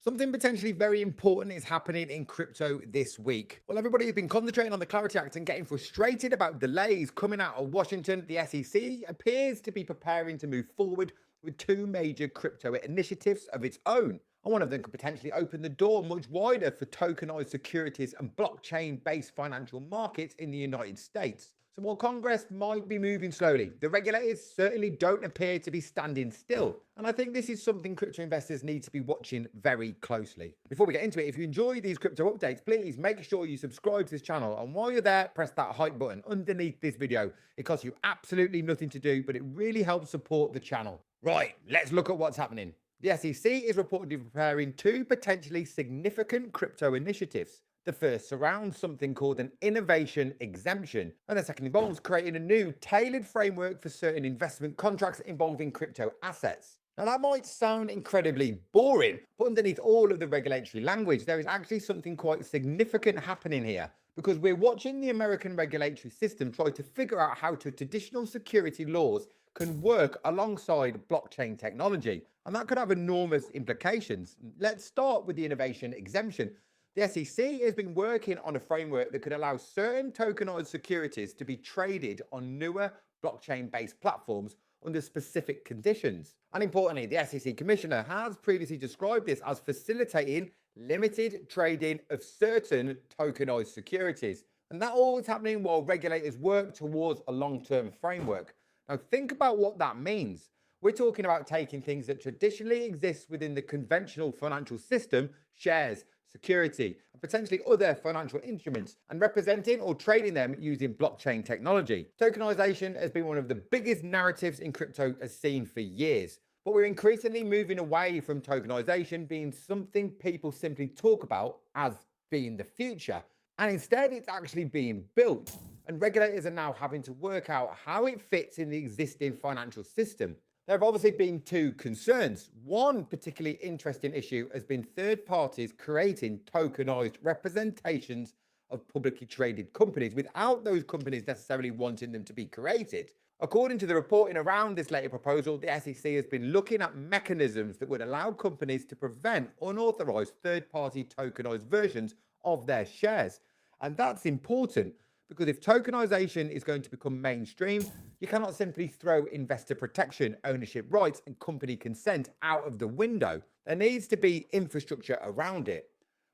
Something potentially very important is happening in crypto this week. Well, everybody has been concentrating on the Clarity Act and getting frustrated about delays coming out of Washington. The SEC appears to be preparing to move forward with two major crypto initiatives of its own. And one of them could potentially open the door much wider for tokenized securities and blockchain based financial markets in the United States. So while Congress might be moving slowly, the regulators certainly don't appear to be standing still. And I think this is something crypto investors need to be watching very closely. Before we get into it, if you enjoy these crypto updates, please make sure you subscribe to this channel. And while you're there, press that hype button underneath this video. It costs you absolutely nothing to do, but it really helps support the channel. Right, let's look at what's happening. The SEC is reportedly preparing two potentially significant crypto initiatives. The first surrounds something called an innovation exemption, and the second involves creating a new tailored framework for certain investment contracts involving crypto assets. Now, that might sound incredibly boring, but underneath all of the regulatory language, there is actually something quite significant happening here, because we're watching the American regulatory system try to figure out how traditional security laws can work alongside blockchain technology, and that could have enormous implications. Let's start with the innovation exemption. The SEC has been working on a framework that could allow certain tokenized securities to be traded on newer blockchain-based platforms under specific conditions. And importantly, the SEC commissioner has previously described this as facilitating limited trading of certain tokenized securities. And that all is happening while regulators work towards a long-term framework. Now, think about what that means. We're talking about taking things that traditionally exist within the conventional financial system, shares, security, and potentially other financial instruments, and representing or trading them using blockchain technology. Tokenization has been one of the biggest narratives in crypto as seen for years, but we're increasingly moving away from tokenization being something people simply talk about as being the future, and instead it's actually being built. And regulators are now having to work out how it fits in the existing financial system. There have obviously been two concerns. One particularly interesting issue has been third parties creating tokenized representations of publicly traded companies without those companies necessarily wanting them to be created. According to the reporting around this latest proposal, the SEC has been looking at mechanisms that would allow companies to prevent unauthorized third-party tokenized versions of their shares. And that's important, because if tokenization is going to become mainstream, you cannot simply throw investor protection, ownership rights, and company consent out of the window. There needs to be infrastructure around it.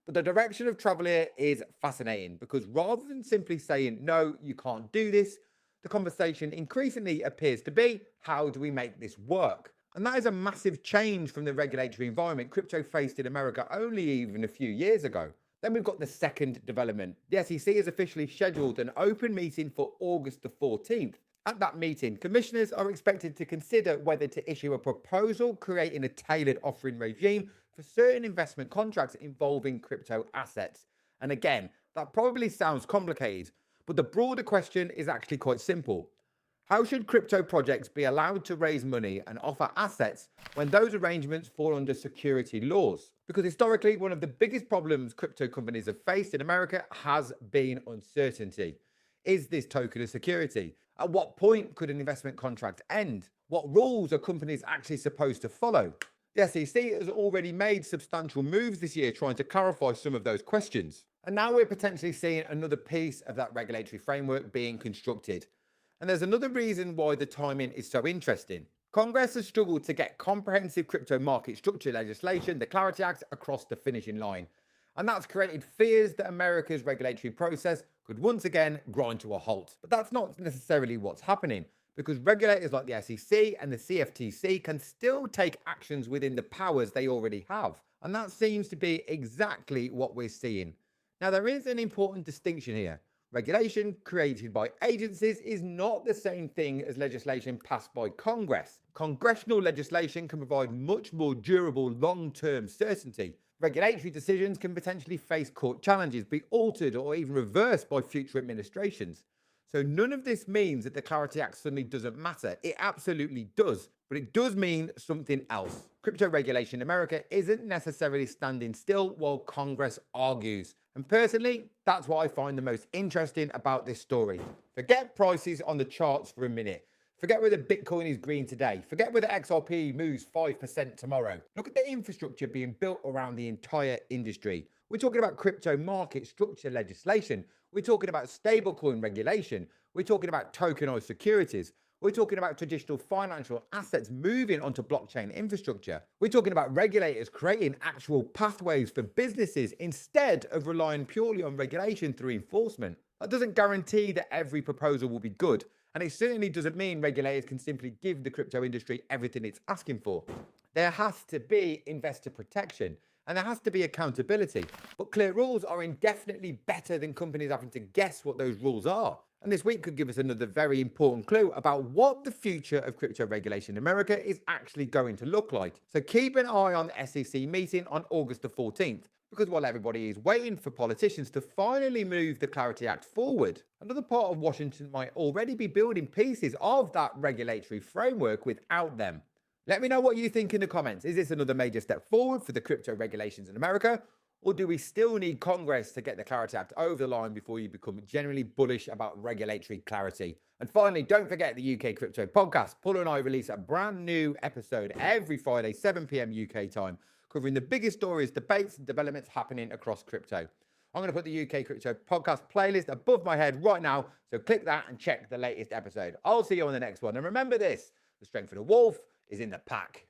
But the direction of travel here is fascinating, because rather than simply saying, no, you can't do this, the conversation increasingly appears to be, how do we make this work? And that is a massive change from the regulatory environment crypto faced in America only even a few years ago. Then we've got the second development. The SEC has officially scheduled an open meeting for August the 14th. At that meeting, commissioners are expected to consider whether to issue a proposal creating a tailored offering regime for certain investment contracts involving crypto assets. And again, that probably sounds complicated, but the broader question is actually quite simple. How should crypto projects be allowed to raise money and offer assets when those arrangements fall under security laws? Because historically, one of the biggest problems crypto companies have faced in America has been uncertainty. Is this token a security? At what point could an investment contract end? What rules are companies actually supposed to follow? The SEC has already made substantial moves this year trying to clarify some of those questions. And now we're potentially seeing another piece of that regulatory framework being constructed. And there's another reason why the timing is so interesting. Congress has struggled to get comprehensive crypto market structure legislation, the Clarity Act, across the finishing line. And that's created fears that America's regulatory process could once again grind to a halt. But that's not necessarily what's happening, because regulators like the SEC and the CFTC can still take actions within the powers they already have. And that seems to be exactly what we're seeing. Now, there is an important distinction here. Regulation created by agencies is not the same thing as legislation passed by Congress. Congressional legislation can provide much more durable long-term certainty. Regulatory decisions can potentially face court challenges, be altered or even reversed by future administrations. So none of this means that the Clarity Act suddenly doesn't matter. It absolutely does, but it does mean something else. Crypto regulation in America isn't necessarily standing still while Congress argues. And personally, that's what I find the most interesting about this story. Forget prices on the charts for a minute. Forget whether Bitcoin is green today. Forget whether XRP moves 5% tomorrow. Look at the infrastructure being built around the entire industry. We're talking about crypto market structure legislation. We're talking about stablecoin regulation. We're talking about tokenized securities. We're talking about traditional financial assets moving onto blockchain infrastructure. We're talking about regulators creating actual pathways for businesses instead of relying purely on regulation through enforcement. That doesn't guarantee that every proposal will be good, and it certainly doesn't mean regulators can simply give the crypto industry everything it's asking for. There has to be investor protection and there has to be accountability. But clear rules are indefinitely better than companies having to guess what those rules are. And this week could give us another very important clue about what the future of crypto regulation in America is actually going to look like. So keep an eye on the SEC meeting on August the 14th. Because while everybody is waiting for politicians to finally move the Clarity Act forward, another part of Washington might already be building pieces of that regulatory framework without them. Let me know what you think in the comments. Is this another major step forward for the crypto regulations in America? Or do we still need Congress to get the Clarity Act over the line before you become generally bullish about regulatory clarity? And finally, don't forget the UK Crypto Podcast. Paul and I release a brand new episode every Friday, 7 p.m. UK time, covering the biggest stories, debates, and developments happening across crypto. I'm going to put the UK Crypto Podcast playlist above my head right now, so click that and check the latest episode. I'll see you on the next one. And remember this, the strength of the wolf is in the pack.